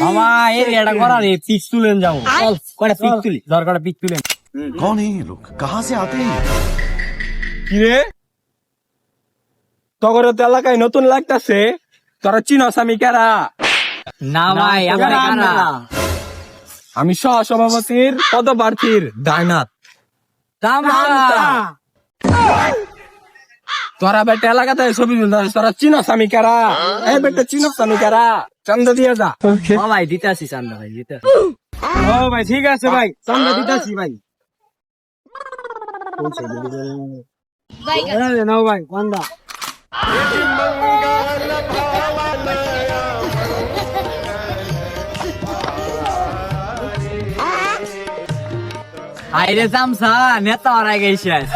মামা এই এটা করা রে পিক তুলেন যাও চল কয়টা পিক তুলি দরকার পিক তুলেন कौन है ये लोग कहाँ से आते हैं কি রে তগর তো এলাকায় নতুন লাগতাছে তোরা চিনস আমি কারা? না ভাই আমরা কারা আমি সহ সভাপতির পদপ্রার্থীর দায়নাথ। তোরা বেটা এলাকাতে ছবি তুলতাছিস, তোরা চিনস আমি কারা? এই বেটা চিনস আমি কারা? চান্দা দিয়ে যা। ভাই দিতে আসি চান্দা ভাই দিতে ও ভাই ঠিক আছে ভাই, চান্দা দিতেছি ভাই। নাও ভাই চান্দা। আইরে চামচা নেতা হারাই গেছিস